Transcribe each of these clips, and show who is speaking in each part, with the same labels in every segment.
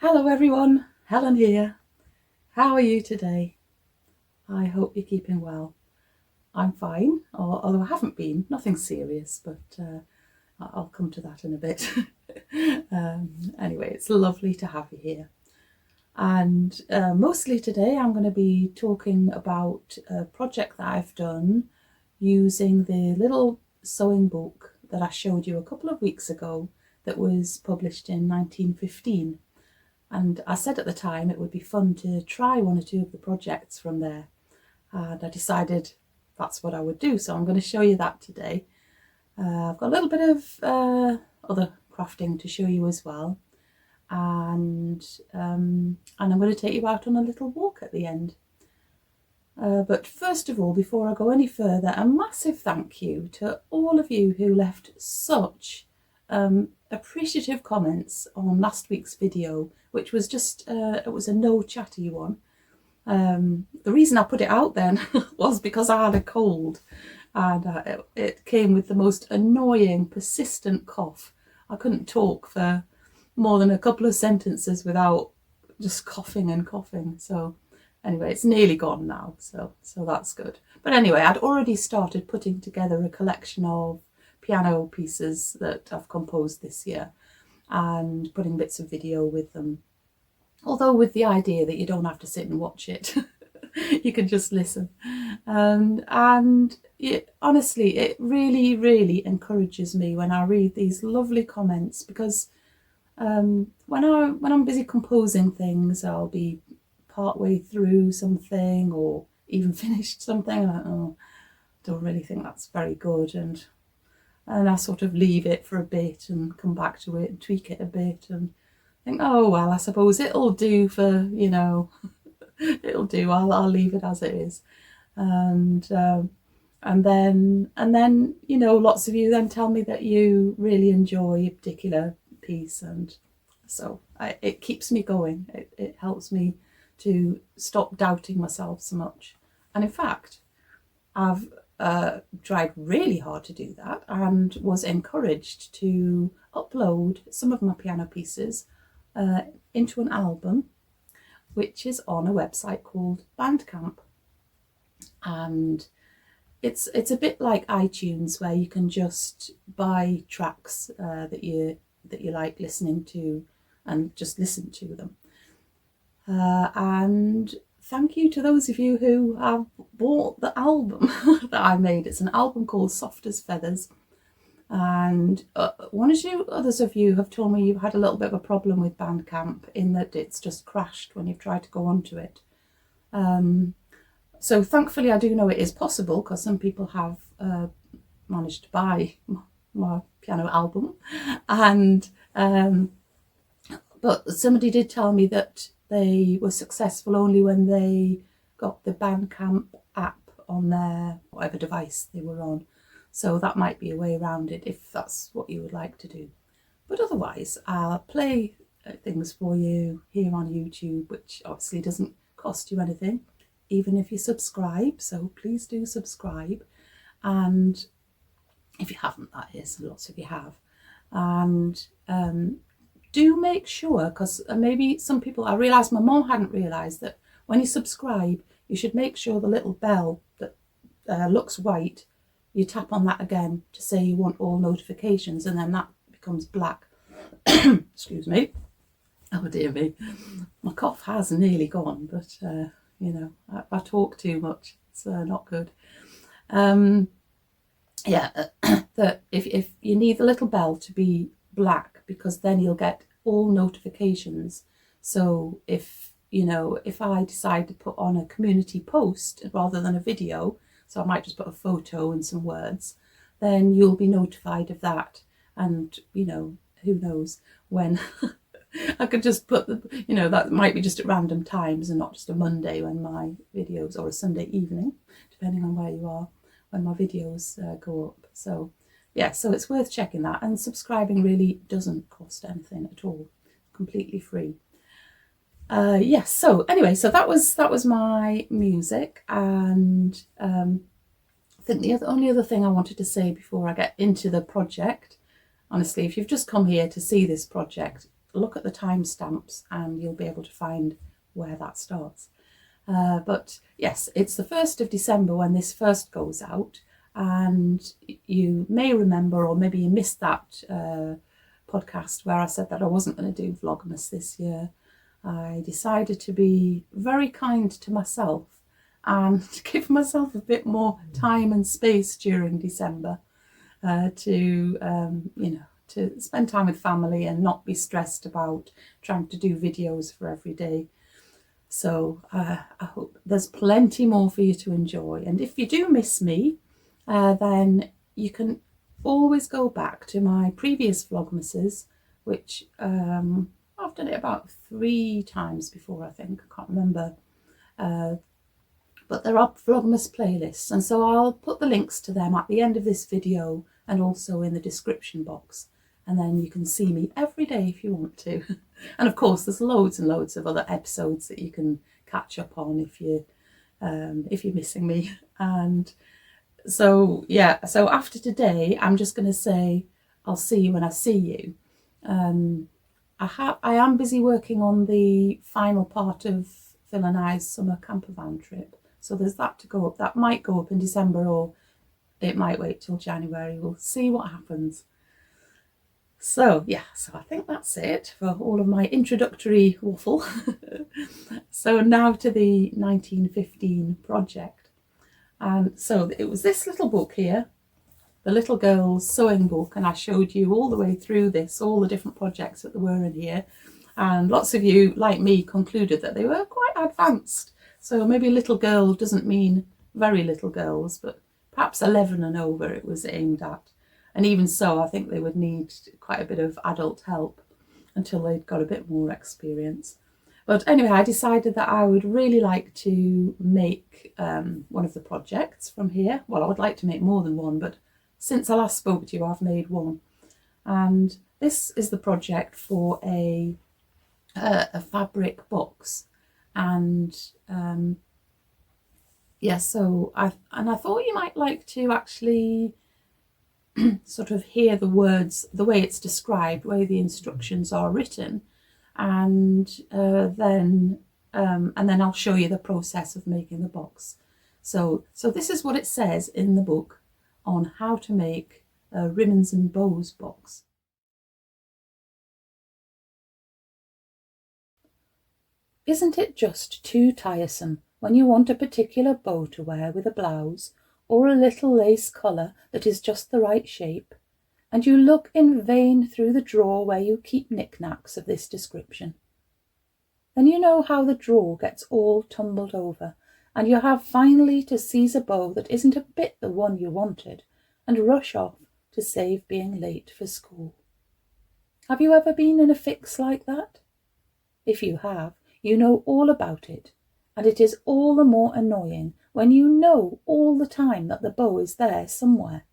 Speaker 1: Hello everyone, Helen here. How are you today? I hope you're keeping well. I'm fine, although I haven't been, nothing serious, but I'll come to that in a bit. Anyway, it's lovely to have you here. And mostly today I'm going to be talking about a project that I've done using the little sewing book that I showed you a couple of weeks ago that was published in 1915. And I said at the time it would be fun to try one or two of the projects from there. And I decided that's what I would do. So I'm going to show you that today. I've got a little bit of other crafting to show you as well. And I'm going to take you out on a little walk at the end. But first of all, before I go any further, a massive thank you to all of you who left such appreciative comments on last week's video, which was just, it was a no chatty one. The reason I put it out then was because I had a cold, and it came with the most annoying, persistent cough. I couldn't talk for more than a couple of sentences without just coughing and coughing. So anyway, it's nearly gone now, so that's good. But anyway, I'd already started putting together a collection of piano pieces that I've composed this year and putting bits of video with them. Although with the idea that you don't have to sit and watch it, you can just listen. And honestly, it really, really encourages me when I read these lovely comments, because when I'm busy composing things, I'll be part way through something or even finished something, and I don't really think that's very good, and I sort of leave it for a bit and come back to it and tweak it a bit and think, oh well, I suppose it'll do for, it'll do, I'll leave it as it is. And then lots of you then tell me that you really enjoy a particular piece, and so it keeps me going. It helps me to stop doubting myself so much. And in fact, I've tried really hard to do that, and was encouraged to upload some of my piano pieces into an album, which is on a website called Bandcamp. And it's a bit like iTunes, where you can just buy tracks that you like listening to and just listen to them. And thank you to those of you who have bought the album that I made. It's an album called Soft as Feathers. And one or two others of you have told me you've had a little bit of a problem with Bandcamp, in that it's just crashed when you've tried to go onto it. So thankfully I do know it is possible, because some people have managed to buy my piano album. And but somebody did tell me that they were successful only when they got the Bandcamp app on their whatever device they were on. So that might be a way around it if that's what you would like to do. But otherwise, I'll play things for you here on YouTube, which obviously doesn't cost you anything, even if you subscribe. So please do subscribe. And if you haven't, that is, lots of you have. And do make sure, because maybe some people, I realised my mum hadn't realised that when you subscribe, you should make sure the little bell that looks white, you tap on that again to say you want all notifications, and then that becomes black. Excuse me. Oh dear me. My cough has nearly gone, but I talk too much. It's not good. That if you need the little bell to be black, because then you'll get all notifications. So if I decide to put on a community post rather than a video, so I might just put a photo and some words, then you'll be notified of that. And who knows when. I could just put that might be just at random times and not just a Monday when my videos, or a Sunday evening, depending on where you are, when my videos go up. So yeah, so it's worth checking that, and subscribing really doesn't cost anything at all, completely free. Yes, so anyway, so that was my music. And I think the only other thing I wanted to say before I get into the project, honestly, if you've just come here to see this project, look at the timestamps and you'll be able to find where that starts. But yes, it's the 1st of December when this first goes out, and you may remember, or maybe you missed that podcast where I said that I wasn't going to do Vlogmas this year. I decided to be very kind to myself and give myself a bit more time and space during December to spend time with family and not be stressed about trying to do videos for every day. So I hope there's plenty more for you to enjoy. And if you do miss me, then you can always go back to my previous Vlogmases, which I've done it about 3 times before, I think. I can't remember. But there are Vlogmas playlists, and so I'll put the links to them at the end of this video and also in the description box. And then you can see me every day if you want to. And of course, there's loads and loads of other episodes that you can catch up on if you're missing me. And so yeah, so after today, I'm just going to say I'll see you when I see you. I am busy working on the final part of Phil and I's summer camper van trip. So there's that to go up. That might go up in December, or it might wait till January. We'll see what happens. So yeah, so I think that's it for all of my introductory waffle. So now to the 1915 project. And so it was this little book here, the little girl's sewing book, and I showed you all the way through this, all the different projects that there were in here. And lots of you, like me, concluded that they were quite advanced. So maybe little girl doesn't mean very little girls, but perhaps 11 and over it was aimed at. And even so, I think they would need quite a bit of adult help until they'd got a bit more experience. But anyway, I decided that I would really like to make one of the projects from here. Well, I would like to make more than one, but since I last spoke to you, I've made one. And this is the project for a fabric box. And yeah, so I thought you might like to actually sort of hear the words, the way it's described, the way the instructions are written, and then I'll show you the process of making the box. So this is what it says in the book on how to make a ribbons and bows box. Isn't it just too tiresome when you want a particular bow to wear with a blouse, or a little lace collar that is just the right shape, and you look in vain through the drawer where you keep knick-knacks of this description? Then you know how the drawer gets all tumbled over, and you have finally to seize a bow that isn't a bit the one you wanted, and rush off to save being late for school. Have you ever been in a fix like that? If you have, you know all about it, and it is all the more annoying when you know all the time that the bow is there somewhere.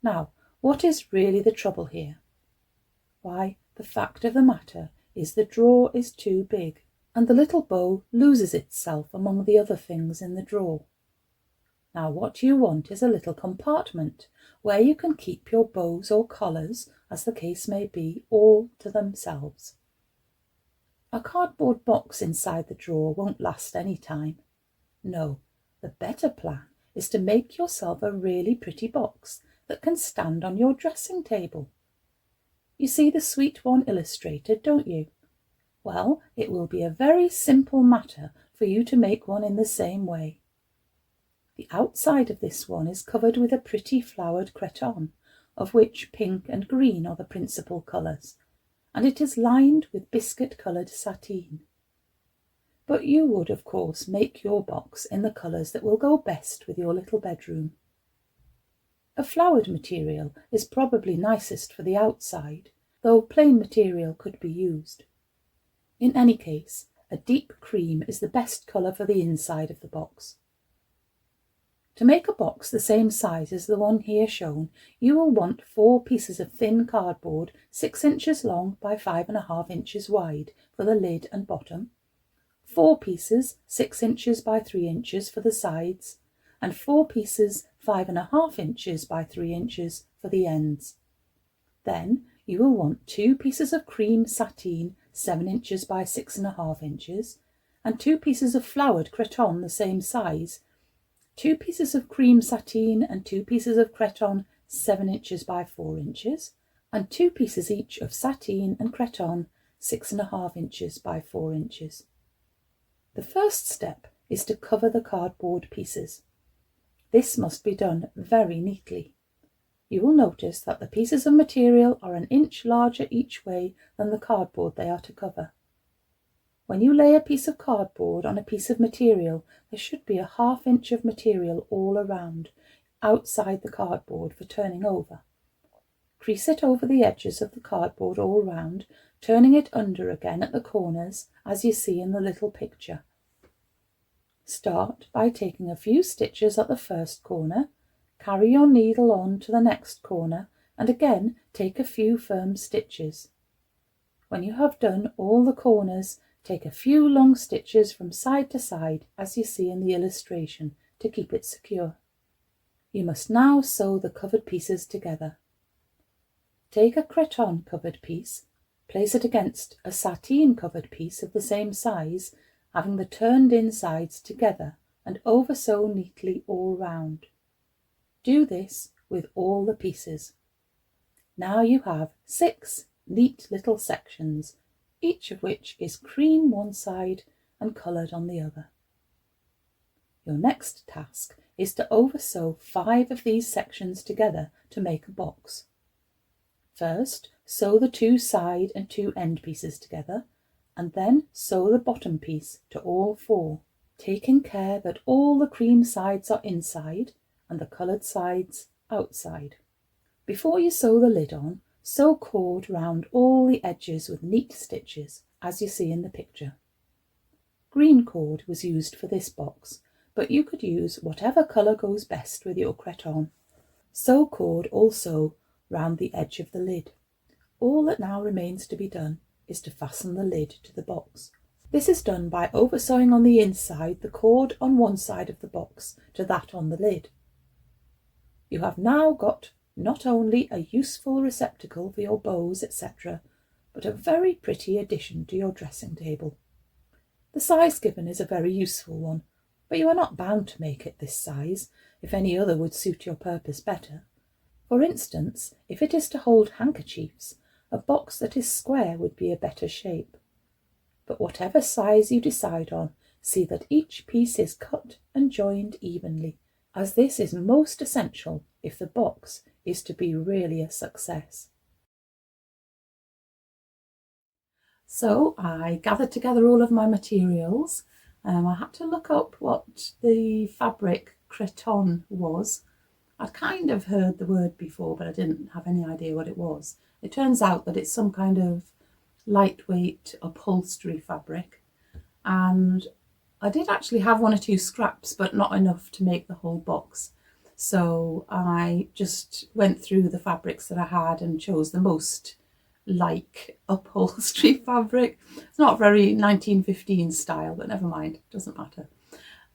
Speaker 1: Now, what is really the trouble here? Why, the fact of the matter is the drawer is too big, and the little bow loses itself among the other things in the drawer. Now, what you want is a little compartment where you can keep your bows or collars, as the case may be, all to themselves. A cardboard box inside the drawer won't last any time. No, the better plan is to make yourself a really pretty box that can stand on your dressing table. You see the sweet one illustrated, don't you? Well, it will be a very simple matter for you to make one in the same way. The outside of this one is covered with a pretty flowered cretonne, of which pink and green are the principal colours, and it is lined with biscuit-coloured sateen. But you would, of course, make your box in the colours that will go best with your little bedroom. A flowered material is probably nicest for the outside, though plain material could be used. In any case, a deep cream is the best colour for the inside of the box. To make a box the same size as the one here shown, you will want 4 pieces of thin cardboard 6 inches long by 5½ inches wide for the lid and bottom, 4 pieces 6 inches by 3 inches for the sides, and 4 pieces 5½ inches by 3 inches for the ends. Then you will want 2 pieces of cream sateen 7 inches by 6.5 inches and 2 pieces of flowered cretonne the same size, 2 pieces of cream sateen and 2 pieces of cretonne 7 inches by 4 inches and 2 pieces each of sateen and cretonne 6.5 inches by 4 inches. The first step is to cover the cardboard pieces. This must be done very neatly. You will notice that the pieces of material are an inch larger each way than the cardboard they are to cover. When you lay a piece of cardboard on a piece of material, there should be a 1/2 inch of material all around, outside the cardboard for turning over. Crease it over the edges of the cardboard all round, turning it under again at the corners, as you see in the little picture. Start by taking a few stitches at the first corner, carry your needle on to the next corner, and again take a few firm stitches. When you have done all the corners, take a few long stitches from side to side, as you see in the illustration, to keep it secure. You must now sew the covered pieces together. Take a cretonne covered piece, place it against a sateen covered piece of the same size, having the turned insides together, and over sew neatly all round. Do this with all the pieces. Now you have 6 neat little sections, each of which is cream one side and coloured on the other. Your next task is to oversew 5 of these sections together to make a box. First, sew the 2 side and 2 end pieces together, and then sew the bottom piece to all 4, taking care that all the cream sides are inside and the coloured sides outside. Before you sew the lid on, sew cord round all the edges with neat stitches, as you see in the picture. Green cord was used for this box, but you could use whatever colour goes best with your cretonne. Sew cord also round the edge of the lid. All that now remains to be done is to fasten the lid to the box. This is done by oversewing on the inside the cord on one side of the box to that on the lid. You have now got not only a useful receptacle for your bows, etc., but a very pretty addition to your dressing table. The size given is a very useful one, but you are not bound to make it this size, if any other would suit your purpose better. For instance, if it is to hold handkerchiefs, a box that is square would be a better shape. But whatever size you decide on, see that each piece is cut and joined evenly, as this is most essential if the box is to be really a success. So I gathered together all of my materials. I had to look up what the fabric cretonne was. I'd kind of heard the word before, but I didn't have any idea what it was. It turns out that it's some kind of lightweight upholstery fabric, and I did actually have 1 or 2 scraps, but not enough to make the whole box. So I just went through the fabrics that I had and chose the most like upholstery fabric. It's not very 1915 style, but never mind, doesn't matter.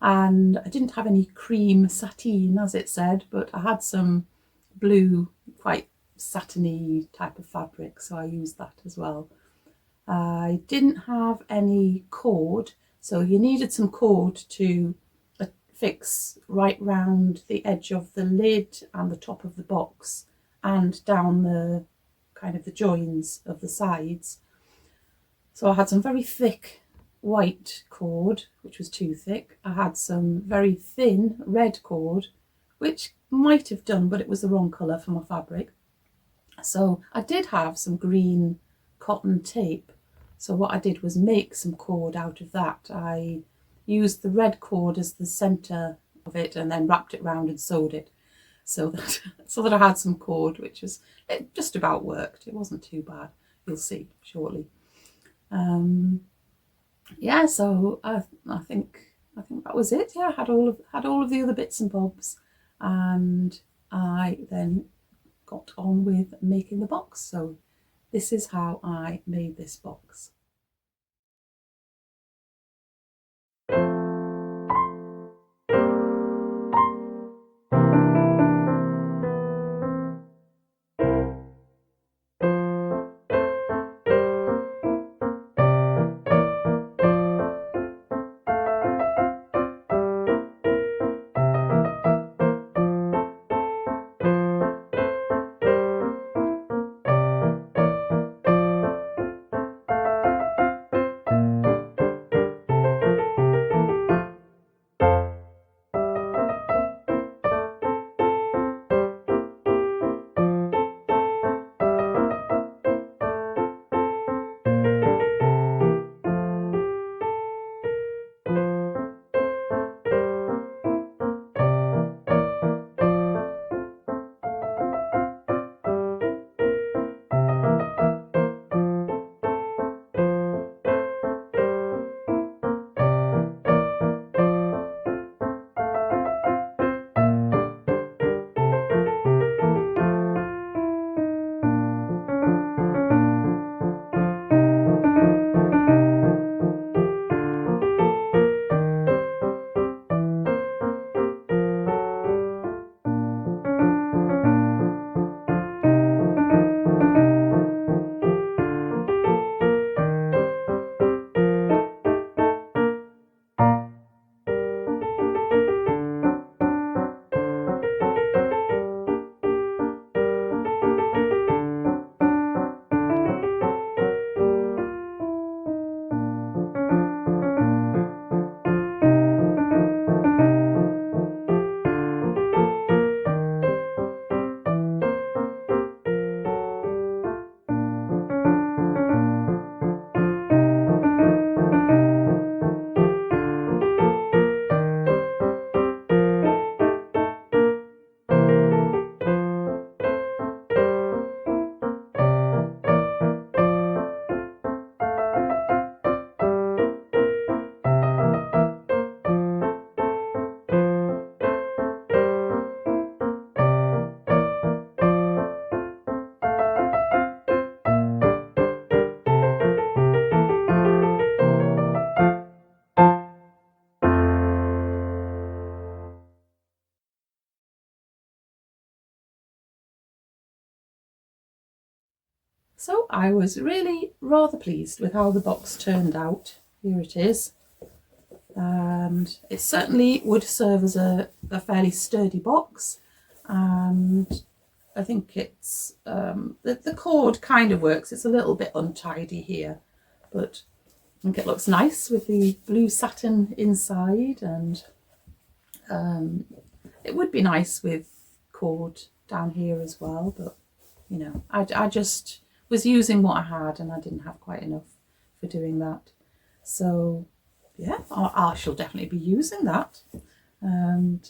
Speaker 1: And I didn't have any cream sateen, as it said, but I had some blue, quite satiny type of fabric, so I used that as well. I didn't have any cord, so you needed some cord to fix right round the edge of the lid and the top of the box and down the kind of the joins of the sides. So I had some very thick white cord, which was too thick. I had some very thin red cord, which might have done, but it was the wrong colour for my fabric. So I did have some green cotton tape. So what I did was make some cord out of that. I used the red cord as the centre of it and then wrapped it round and sewed it so that I had some cord, which was, it just about worked. It wasn't too bad. You'll see shortly. Yeah, so I think that was it. Yeah, I had all of the other bits and bobs, and I then got on with making the box. So this is how I made this box. So I was really rather pleased with how the box turned out. Here it is. And it certainly would serve as a fairly sturdy box, and I think it's the cord kind of works. It's a little bit untidy here, but I think it looks nice with the blue satin inside, and it would be nice with cord down here as well, but you know, I just was using what I had and I didn't have quite enough for doing that. So yeah, I shall definitely be using that, and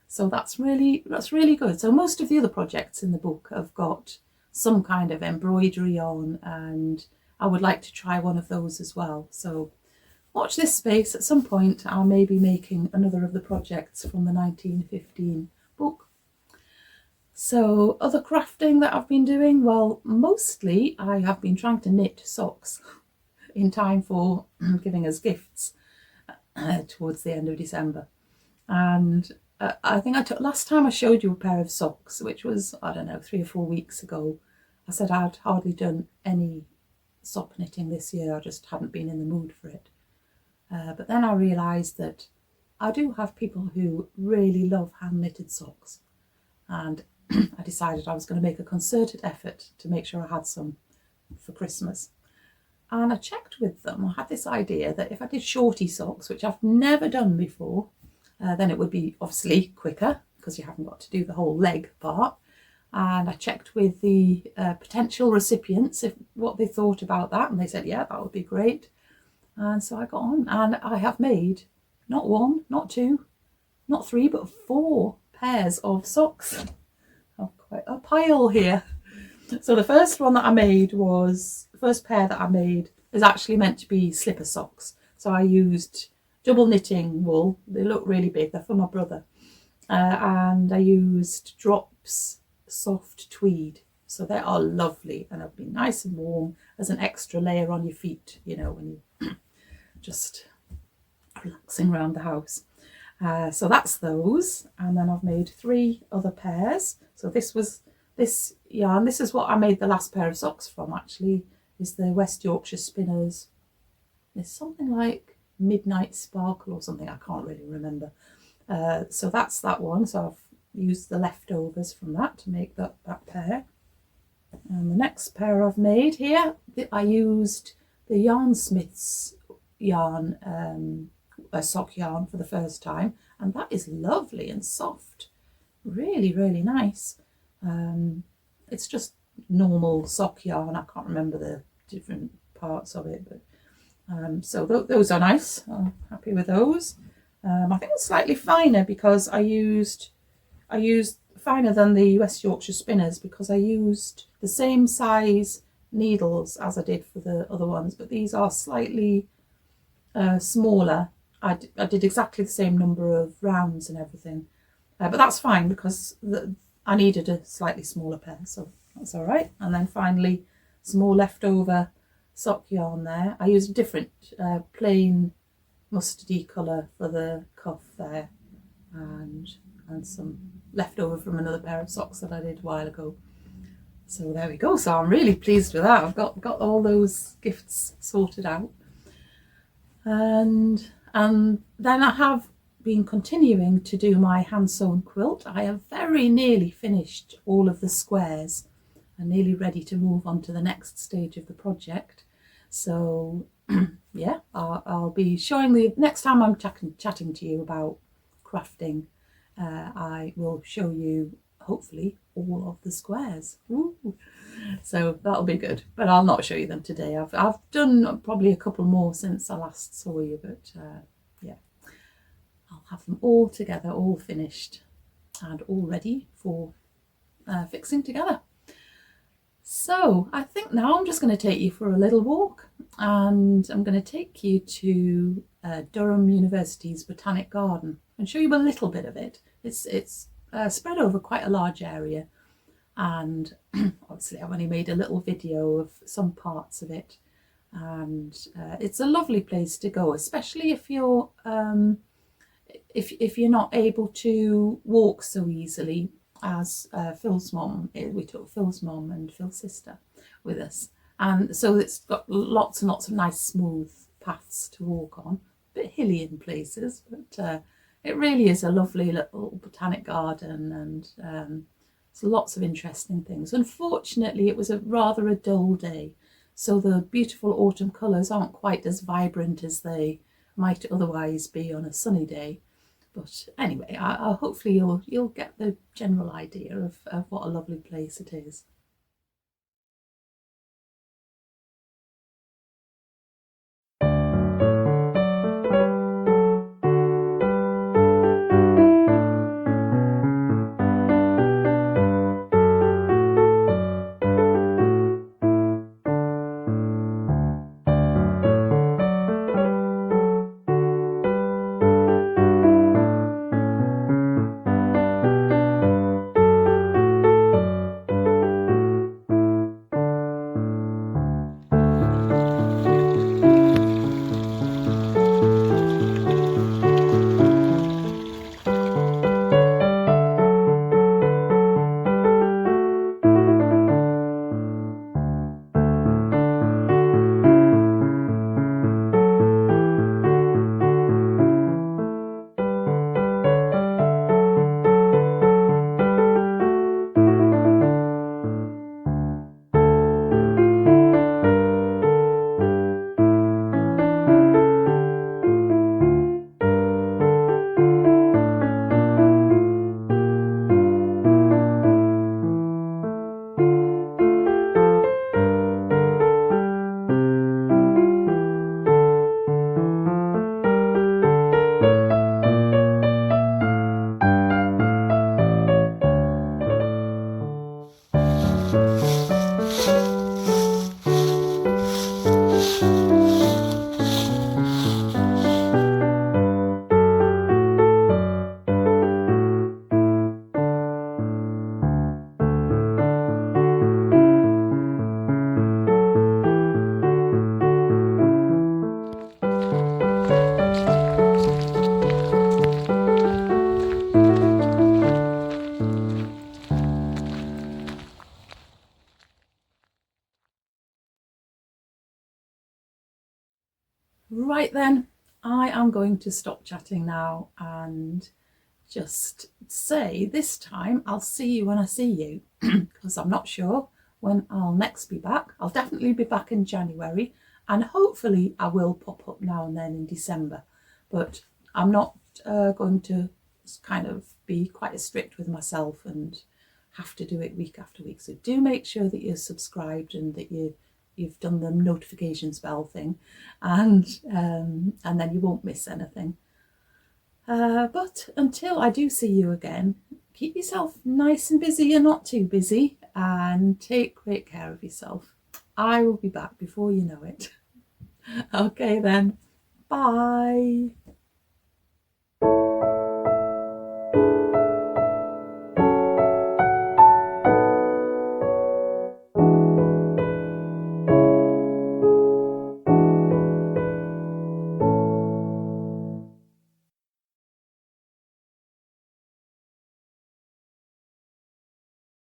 Speaker 1: so that's really good. So most of the other projects in the book have got some kind of embroidery on, and I would like to try one of those as well. So watch this space. At some point I may be making another of the projects from the 1915 book. So other crafting that I've been doing, well, mostly I have been trying to knit socks in time for giving us gifts towards the end of December. And I think last time I showed you a pair of socks, which was, I don't know, 3 or 4 weeks ago. I said I'd hardly done any sock knitting this year. I just hadn't been in the mood for it. But then I realised that I do have people who really love hand knitted socks, and I decided I was going to make a concerted effort to make sure I had some for Christmas. And I checked with them. I had this idea that if I did shorty socks, which I've never done before, then it would be obviously quicker because you haven't got to do the whole leg part. And I checked with the potential recipients what they thought about that, and they said, yeah, that would be great. And so I got on, and I have made not 1, not 2, not 3, but 4 pairs of socks. I've quite a pile here. So the first pair that I made is actually meant to be slipper socks. So I used double knitting wool. They look really big. They're for my brother. And I used Drops soft tweed. So they are lovely, and they'll be nice and warm as an extra layer on your feet, you know, when you just relaxing around the house. So that's those. And then I've made 3 other pairs. So this yarn, this is what I made the last pair of socks from, actually, is the West Yorkshire Spinners. It's something like Midnight Sparkle or something, I can't really remember. So that's that one. So I've used the leftovers from that to make that pair. And the next pair I've made here, I used the Yarnsmith's yarn, a sock yarn for the first time, and that is lovely and soft, really, really nice. It's just normal sock yarn. I can't remember the different parts of it, but so those are nice. I'm happy with those. I think it's slightly finer because I used finer than the West Yorkshire Spinners, because I used the same size needles as I did for the other ones, but these are slightly smaller. I did exactly the same number of rounds and everything, but that's fine because I needed a slightly smaller pair, so that's all right. And then finally, some more leftover sock yarn there. I used a different plain mustardy colour for the cuff there, and some leftover from another pair of socks that I did a while ago. So there we go. So I'm really pleased with that. I've got all those gifts sorted out. And then I have been continuing to do my hand sewn quilt. I have very nearly finished all of the squares and nearly ready to move on to the next stage of the project. So yeah, I'll be showing the next time I'm chatting to you about crafting. I will show you hopefully all of the squares. Ooh. So that'll be good, but I'll not show you them today. I've done probably a couple more since I last saw you, but yeah, I'll have them all together, all finished and all ready for fixing together. So I think now I'm just going to take you for a little walk, and I'm going to take you to Durham University's Botanic Garden and show you a little bit of it. It's spread over quite a large area, and obviously I've only made a little video of some parts of it, and it's a lovely place to go, especially if you're if you're not able to walk so easily as Phil's mum. We took Phil's mum and Phil's sister with us. And so it's got lots and lots of nice smooth paths to walk on, a bit hilly in places, but it really is a lovely little botanic garden, and so lots of interesting things. Unfortunately, it was rather a dull day, so the beautiful autumn colours aren't quite as vibrant as they might otherwise be on a sunny day. But anyway, hopefully you'll get the general idea of what a lovely place it is. Right then, I am going to stop chatting now and just say this time I'll see you when I see you, because I'm not sure when I'll next be back. I'll definitely be back in January, and hopefully I will pop up now and then in December, but I'm not going to kind of be quite as strict with myself and have to do it week after week. So do make sure that you're subscribed and that you've done the notifications bell thing, and then you won't miss anything. But until I do see you again, keep yourself nice and busy and not too busy, and take great care of yourself. I will be back before you know it. Okay then, bye.